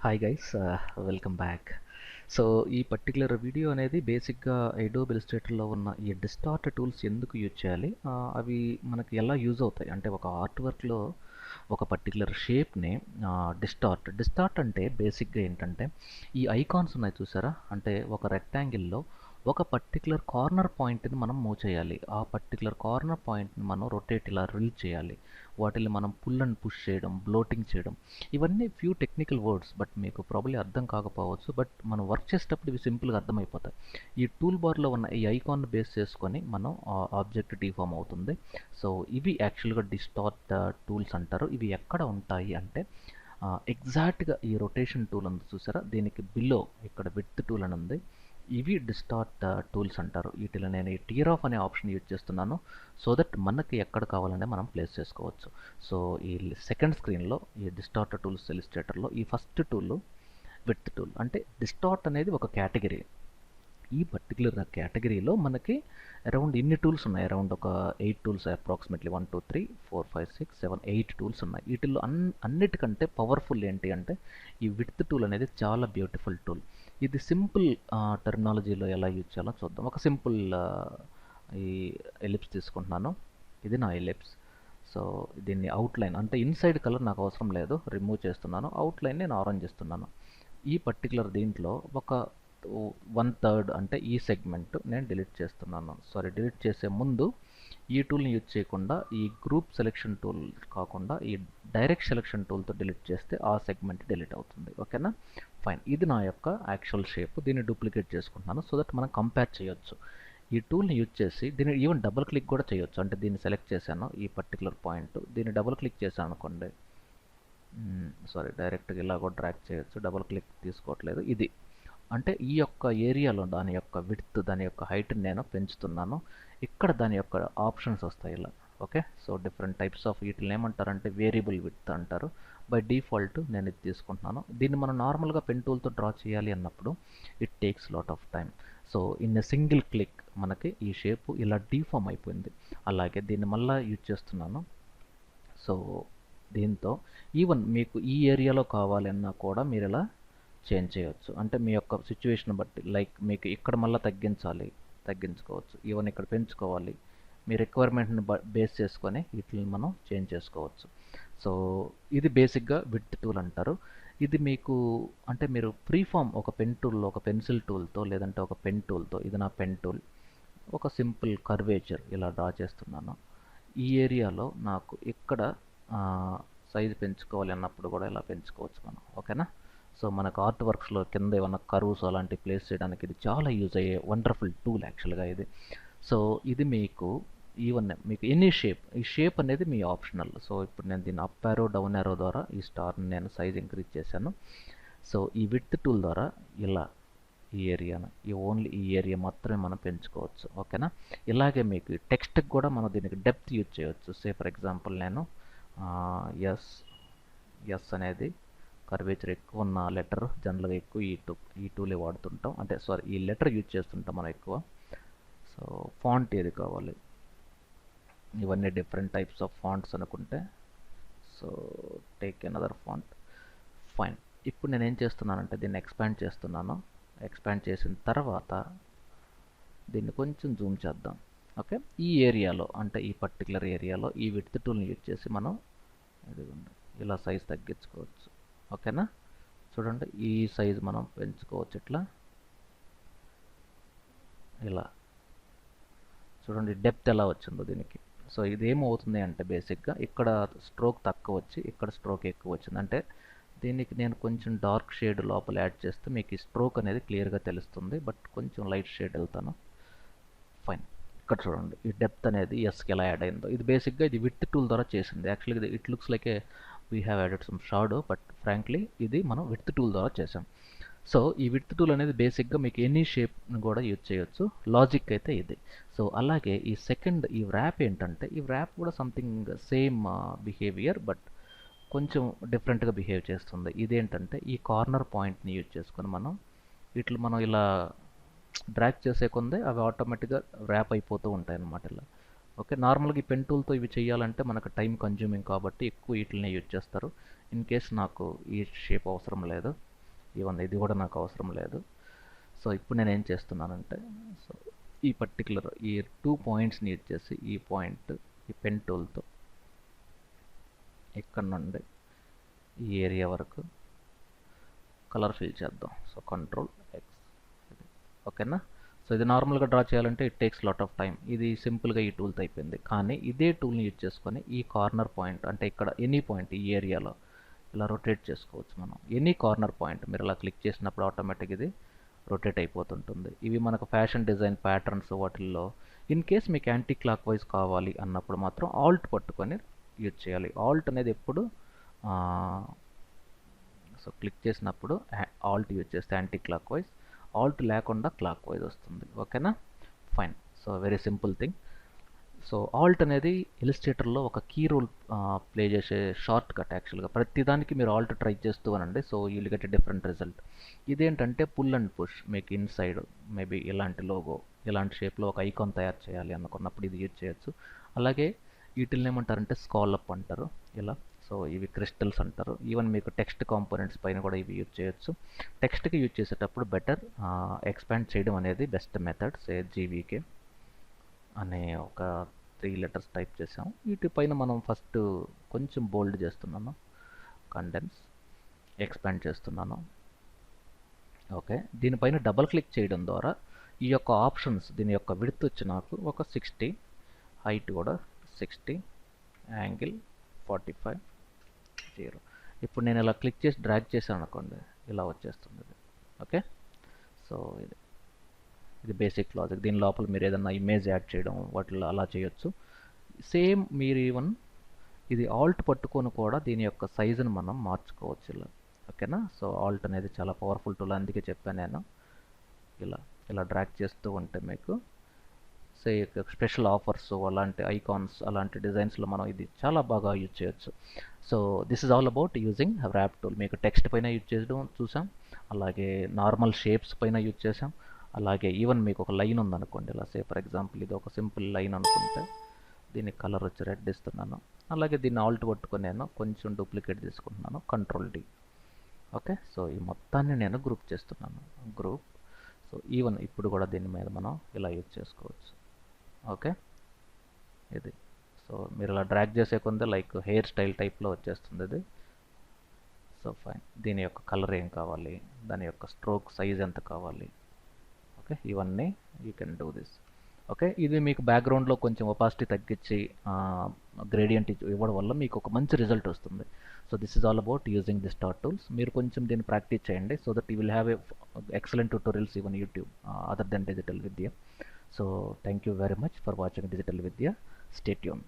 Hi guys, welcome back. So ఈ particular video అనేది బేసిక్గా అడోబ్ ఇలస్ట్రేటర్లో ఉన్న ఈ డిస్టార్ట్ టూల్స్ ఎందుకు యూజ్ చేయాలి, అవి మనకి ఎలా యూజ్ అవుతాయి అంటే ఒక ఆర్ట్ వర్క్లో ఒక పర్టికులర్ షేప్ని డిస్టార్ట్ అంటే బేసిక్గా ఏంటంటే ఈ ఐకాన్స్ ఉన్నాయి చూసారా, అంటే ఒక రెక్టాంగిల్లో ఒక పర్టికులర్ కార్నర్ పాయింట్ని మనం మూవ్ చేయాలి. ఆ పర్టికులర్ కార్నర్ పాయింట్ని మనం రొటేట్ ఇలా రిలీజ్ చేయాలి. వాటిని మనం పుల్ అండ్ పుష్ చేయడం, బ్లోటింగ్ చేయడం, ఇవన్నీ ఫ్యూ టెక్నికల్ వర్డ్స్, బట్ మీకు ప్రాబ్లీ అర్థం కాకపోవచ్చు. బట్ మనం వర్క్ చేసేటప్పుడు ఇవి సింపుల్గా అర్థమైపోతాయి. ఈ టూల్ బార్లో ఉన్న ఈ ఐకాన్ బేస్ చేసుకొని మనం ఆబ్జెక్ట్ డిఫామ్ అవుతుంది. సో ఇవి యాక్చువల్గా డిస్టార్ట్ టూల్స్ అంటారు. ఇవి ఎక్కడ ఉంటాయి అంటే ఎగ్జాక్ట్గా ఈ రొటేషన్ టూల్ ఉంది చూసారా, దీనికి బిలో ఇక్కడ విడ్త్ టూల్ అని ఉంది. ఇవి డిస్టార్ట్ టూల్స్ అంటారు. వీటిలో నేను ఈ టీర్ ఆఫ్ అనే ఆప్షన్ యూజ్ చేస్తున్నాను సో దట్ మనకి ఎక్కడ కావాలంటే మనం ప్లేస్ చేసుకోవచ్చు. సో ఈ సెకండ్ స్క్రీన్లో ఈ డిస్టార్ట్ టూల్స్ ఇలస్ట్రేటర్లో ఈ ఫస్ట్ టూల్ విడ్త్ టూల్. అంటే డిస్టార్ట్ అనేది ఒక కేటగిరీ. ఈ పర్టికులర్ కేటగిరీలో మనకి అరౌండ్ ఇన్ని టూల్స్ ఉన్నాయి, అరౌండ్ ఒక 8 టూల్స్, అప్రాక్సిమేట్లీ 1 2 3 4 5 6 7 8 టూల్స్ ఉన్నాయి. వీటిల్లో అన్నిటికంటే పవర్ఫుల్ ఏంటి అంటే ఈ విడ్త్ టూల్ అనేది చాలా బ్యూటిఫుల్ టూల్. ఇది సింపుల్ టెర్మినాలజీలో ఎలా యూజ్ చేయాలో చూద్దాం. ఒక సింపుల్ ఈ ఎలిప్స్ తీసుకుంటున్నాను. ఇది నా ఎలిప్స్. సో దీన్ని అవుట్లైన్ అంటే ఇన్సైడ్ కలర్ నాకు అవసరం లేదు, రిమూవ్ చేస్తున్నాను. అవుట్లైన్ నేను ఆరెంజ్ చేస్తున్నాను. ఈ పర్టికులర్ దీంట్లో ఒక 1/3 అంటే ఈ సెగ్మెంట్ నేను డిలీట్ చేస్తున్నాను. సారీ, డిలీట్ చేసే ముందు ఈ టూల్ని యూజ్ చేయకుండా ఈ గ్రూప్ సెలెక్షన్ టూల్ కాకుండా ఈ డైరెక్ట్ సెలెక్షన్ టూల్తో డిలీట్ చేస్తే ఆ సెగ్మెంట్ డిలీట్ అవుతుంది. ఓకేనా, ఫైన్. ఇది నా యొక్క యాక్చువల్ షేప్. దీన్ని డూప్లికేట్ చేసుకుంటున్నాను సో దట్ మనం కంపేర్ చేయొచ్చు. ఈ టూల్ని యూజ్ చేసి దీన్ని ఈవెన్ డబుల్ క్లిక్ కూడా చేయొచ్చు. అంటే దీన్ని సెలెక్ట్ చేశాను, ఈ పర్టికులర్ పాయింట్, దీన్ని డబుల్ క్లిక్ చేశాను అనుకోండి, సారీ, డైరెక్ట్గా ఇలా కూడా డ్రాగ్ చేయొచ్చు, డబుల్ క్లిక్ తీసుకోవట్లేదు. ఇది అంటే ఈ యొక్క ఏరియాలో దాని యొక్క విడ్త్, దాని యొక్క హైట్ని నేను పెంచుతున్నాను. ఇక్కడ దాని యొక్క ఆప్షన్స్ వస్తాయి ఇలా. Okay, so different types of వీటిని ఏమంటారంటే వేరియబుల్ విడ్త్ అంటారు. బై డిఫాల్ట్ నేను ఇది తీసుకుంటున్నాను. దీన్ని మనం నార్మల్గా పెన్ టూల్తో డ్రా చేయాలి అన్నప్పుడు it takes lot of time. So in a single click మనకి ఈ షేప్ ఇలా డిఫామ్ అయిపోయింది. అలాగే దీన్ని మళ్ళీ యూజ్ చేస్తున్నాను. సో దీంతో ఈవెన్ మీకు ఈ ఏరియాలో కావాలన్నా కూడా మీరు ఇలా చేంజ్ చేయవచ్చు. అంటే మీ యొక్క సిచ్యువేషన్ బట్టి, లైక్ మీకు ఇక్కడ మళ్ళీ తగ్గించుకోవచ్చు, ఈవెన్ ఇక్కడ పెంచుకోవాలి, మీ రిక్వైర్మెంట్ని బేస్ చేసుకొని వీటిని మనం చేంజ్ చేసుకోవచ్చు. సో ఇది బేసిక్గా విడ్త్ టూల్ అంటారు. ఇది మీకు అంటే మీరు ఫ్రీ ఫామ్ ఒక పెన్ టూల్లో, ఒక పెన్సిల్ టూల్తో, లేదంటే ఒక పెన్ టూల్తో, ఇది నా పెన్ టూల్, ఒక సింపుల్ కర్వేచర్ ఇలా డ్రా చేస్తున్నాను. ఈ ఏరియాలో నాకు ఇక్కడ సైజు పెంచుకోవాలి అన్నప్పుడు కూడా ఇలా పెంచుకోవచ్చు మనం. ఓకేనా, సో మనకు ఆర్ట్ వర్క్స్లో కింద ఏమన్నా కర్వ్స్ అలాంటి ప్లేస్ చేయడానికి ఇది చాలా యూజ్ అయ్యే వండర్ఫుల్ టూల్ యాక్చువల్గా ఇది. సో ఇది మీకు ఈవెన్ మీకు ఎనీ షేప్, ఈ షేప్ అనేది మీ ఆప్షనల్. సో ఇప్పుడు నేను దీన్ని అప్ యారో డౌన్ యారో ద్వారా ఈ స్టార్ని నేను సైజ్ ఇంక్రీజ్ చేశాను. సో ఈ విడ్త్ టూల్ ద్వారా ఇలా ఈ ఏరియాను, ఓన్లీ ఈ ఏరియా మాత్రమే మనం పెంచుకోవచ్చు. ఓకేనా, ఇలాగే మీకు టెక్స్ట్కి కూడా మనం దీనికి డెప్త్ యూజ్ చేయవచ్చు. సే ఫర్ ఎగ్జాంపుల్ నేను ఎస్ అనేది కర్వేచర్ ఎక్కువ ఉన్న లెటర్, జనరల్గా ఎక్కువ ఈ టూలే వాడుతుంటాం. అంటే సారీ, ఈ లెటర్ యూజ్ చేస్తుంటాం మనం ఎక్కువ. సో ఫాంట్ ఏది కావాలి, ఇవన్నీ డిఫరెంట్ టైప్స్ ఆఫ్ ఫాంట్స్ అనుకుంటే, so take another font. Fine. ఇప్పుడు నేను ఏం చేస్తున్నానంటే దీన్ని ఎక్స్పాండ్ చేస్తున్నాను. ఎక్స్పాండ్ చేసిన తర్వాత దీన్ని కొంచెం జూమ్ చేద్దాం. ఓకే, ఈ ఏరియాలో అంటే ఈ పర్టికులర్ ఏరియాలో ఈ విడ్త్ టూల్ని యూజ్ చేసి మనం ఇలా సైజ్ తగ్గించుకోవచ్చు. ఓకేనా, చూడండి ఈ సైజ్ మనం పెంచుకోవచ్చు ఇట్లా. ఇలా చూడండి డెప్త్ ఎలా వచ్చిందో దీనికి. సో ఇదేమవుతుంది అంటే బేసిక్గా ఇక్కడ స్ట్రోక్ తక్కువ వచ్చి ఇక్కడ స్ట్రోక్ ఎక్కువ వచ్చింది. అంటే దీనికి నేను కొంచెం డార్క్ షేడ్ లోపల యాడ్ చేస్తే మీకు ఈ స్ట్రోక్ అనేది క్లియర్గా తెలుస్తుంది. బట్ కొంచెం లైట్ షేడ్ వెళ్తాను. ఫైన్. ఇక్కడ చూడండి ఈ డెప్త్ అనేది ఎస్కి ఎలా యాడ్ అయిందో. ఇది బేసిక్గా ఇది విడ్త్ టూల్ ద్వారా చేసింది. యాక్చువల్గా it looks like we have added some shadow, but frankly ఇది మనం విడ్త్ టూల్ ద్వారా చేసాం. సో ఈ విడ్త్ టూల్ అనేది బేసిక్గా మీకు ఎనీ షేప్ని కూడా యూజ్ చేయొచ్చు. లాజిక్ అయితే ఇది. సో అలాగే ఈ సెకండ్ ఈ ర్యాప్ ఏంటంటే, ఈ ర్యాప్ కూడా సంథింగ్ సేమ్ బిహేవియర్, బట్ కొంచెం డిఫరెంట్గా బిహేవ్ చేస్తుంది. ఇదేంటంటే ఈ కార్నర్ పాయింట్ని యూజ్ చేసుకొని మనం ఇలా డ్రాగ్ చేసే కొందే అవి ఆటోమేటిక్గా ర్యాప్ అయిపోతూ ఉంటాయి అన్నమాట ఇలా. ఓకే, నార్మల్గా ఈ పెన్ టూల్తో ఇవి చేయాలంటే మనకు టైం కన్జ్యూమింగ్ కాబట్టి ఎక్కువ వీటిని యూజ్ చేస్తారు. ఇన్ కేస్ నాకు ఈ షేప్ అవసరం లేదు, ఈవెన్ ఇది కూడా నాకు అవసరం లేదు. సో ఇప్పుడు నేను ఏం చేస్తున్నానంటే, సో ఈ పర్టికులర్ ఈ 2 పాయింట్స్ని యూజ్ చేసి ఈ పాయింట్ ఈ పెన్ టూల్తో ఇక్కడ నుండి ఈ ఏరియా వరకు కలర్ ఫిల్ చేద్దాం. సో కంట్రోల్ ఎక్స్, ఓకేనా. సో ఇది నార్మల్గా డ్రా చేయాలంటే it takes lot of time. ఇది సింపుల్గా ఈ టూల్తో అయిపోయింది. కానీ ఇదే టూల్ని యూజ్ చేసుకొని ఈ కార్నర్ పాయింట్ అంటే ఇక్కడ ఎనీ పాయింట్ ఈ ఏరియాలో ఇలా రొటేట్ చేసుకోవచ్చు మనం. ఎనీ కార్నర్ పాయింట్ మీరు ఇలా క్లిక్ చేసినప్పుడు ఆటోమేటిక్ ఇది రొటేట్ అయిపోతుంటుంది. ఇవి మనకు ఫ్యాషన్ డిజైన్ ప్యాటర్న్స్ వాటిల్లో ఇన్ కేస్ మీకు యాంటీ క్లాక్ వైజ్ కావాలి అన్నప్పుడు మాత్రం ఆల్ట్ పట్టుకొని యూజ్ చేయాలి. ఆల్ట్ అనేది ఎప్పుడు సో క్లిక్ చేసినప్పుడు ఆల్ట్ యూజ్ చేస్తే యాంటీ క్లాక్ వైజ్, ఆల్ట్ లేకుండా క్లాక్ వైజ్ వస్తుంది. ఓకేనా, fine. So very simple thing. So Alt అనేది ఇలిస్ట్రేటర్లో ఒక కీ రోల్ ప్లే చేసే షార్ట్ కట్. యాక్చువల్గా ప్రతిదానికి మీరు ఆల్ట్ ట్రై చేస్తూ అనండి. So you'll get a different result. ఇదేంటంటే పుల్ అండ్ పుష్. మీకు ఇన్సైడ్ మేబీ ఇలాంటి లోగో ఇలాంటి షేప్లో ఒక ఐకాన్ తయారు చేయాలి అనుకున్నప్పుడు ఇది యూజ్ చేయొచ్చు. అలాగే వీటిల్ని ఏమంటారంటే స్కాలప్ అంటారు ఇలా. సో ఇవి క్రిస్టల్స్ అంటారు. ఈవెన్ మీకు టెక్స్ట్ కాంపోనెంట్స్ పైన కూడా ఇవి యూజ్ చేయొచ్చు. టెక్స్ట్కి యూజ్ చేసేటప్పుడు బెటర్ ఎక్స్పాండ్ చేయడం అనేది బెస్ట్ మెథడ్. సే జీవీకే అనే ఒక 3 లెటర్స్ టైప్ చేసాం. వీటిపైన మనం ఫస్ట్ కొంచెం బోల్డ్ చేస్తున్నాను, కండెన్స్, ఎక్స్పాండ్ చేస్తున్నాను. ఓకే, దీనిపైన డబల్ క్లిక్ చేయడం ద్వారా ఈ యొక్క ఆప్షన్స్ దీని యొక్క విడ్త్ వచ్చి నాకు ఒక 60, హైట్ కూడా 60, యాంగిల్ 45, 0. ఇప్పుడు నేను ఇలా క్లిక్ చేసి డ్రాగ్ చేశాను అనుకోండి, ఇలా వచ్చేస్తుంది ఇది. ఓకే, సో ఇది బేసిక్ లాజిక్. దీని లోపల మీరు ఏదైనా ఇమేజ్ యాడ్ చేయడం వాటిలో అలా చేయొచ్చు. సేమ్ మీరు ఈవెన్ ఇది ఆల్ట్ పట్టుకొని కూడా దీని యొక్క సైజుని మనం మార్చుకోవచ్చు ఇలా. ఓకేనా, సో ఆల్ట్ అనేది చాలా పవర్ఫుల్ టూల్, అందుకే చెప్పాను నేను. ఇలా ఇలా డ్రాగ్ చేస్తూ ఉంటే మీకు సే స్పెషల్ ఆఫర్స్ అలాంటి ఐకాన్స్ అలాంటి డిజైన్స్లో మనం ఇది చాలా బాగా యూజ్ చేయొచ్చు. So this is all about using wrap tool. మీకు టెక్స్ట్ పైన యూజ్ చేయడం చూసాం, అలాగే నార్మల్ షేప్స్ పైన యూజ్ చేసాం, అలాగే ఈవెన్ మీకు ఒక లైన్ ఉందనుకోండి ఇలా. సే ఫర్ ఎగ్జాంపుల్ ఇది ఒక సింపుల్ లైన్ అనుకుంటే దీనికి కలర్ వచ్చి రెడ్ ఇస్తున్నాను. అలాగే దీన్ని ఆల్ట్ పట్టుకొని నేను కొంచెం డూప్లికేట్ తీసుకుంటున్నాను, కంట్రోల్ డి. ఓకే, సో ఈ మొత్తాన్ని నేను గ్రూప్ చేస్తున్నాను, గ్రూప్. సో ఈవెన్ ఇప్పుడు కూడా దీని మీద మనం ఇలా యూజ్ చేసుకోవచ్చు. ఓకే, ఇది. సో మీరు ఇలా డ్రాగ్ చేసే కొంత లైక్ హెయిర్ స్టైల్ టైప్లో వచ్చేస్తుంది ఇది. So fine. దీని యొక్క కలర్ ఏం కావాలి, దాని యొక్క స్ట్రోక్ సైజ్ ఎంత కావాలి, ఓకే, ఇవన్నీ you can do this. Okay, ఇది మీకు బ్యాక్గ్రౌండ్లో కొంచెం ఒపాసిటీ తగ్గించి గ్రేడియంట్ ఇవ్వడం వల్ల మీకు ఒక మంచి రిజల్ట్ వస్తుంది. So this is all about using the star tools. మీరు కొంచెం దీన్ని ప్రాక్టీస్ చేయండి so that you will have excellent tutorials even YouTube other than digital Vidya. So thank you very much for watching digital Vidya. Stay tune.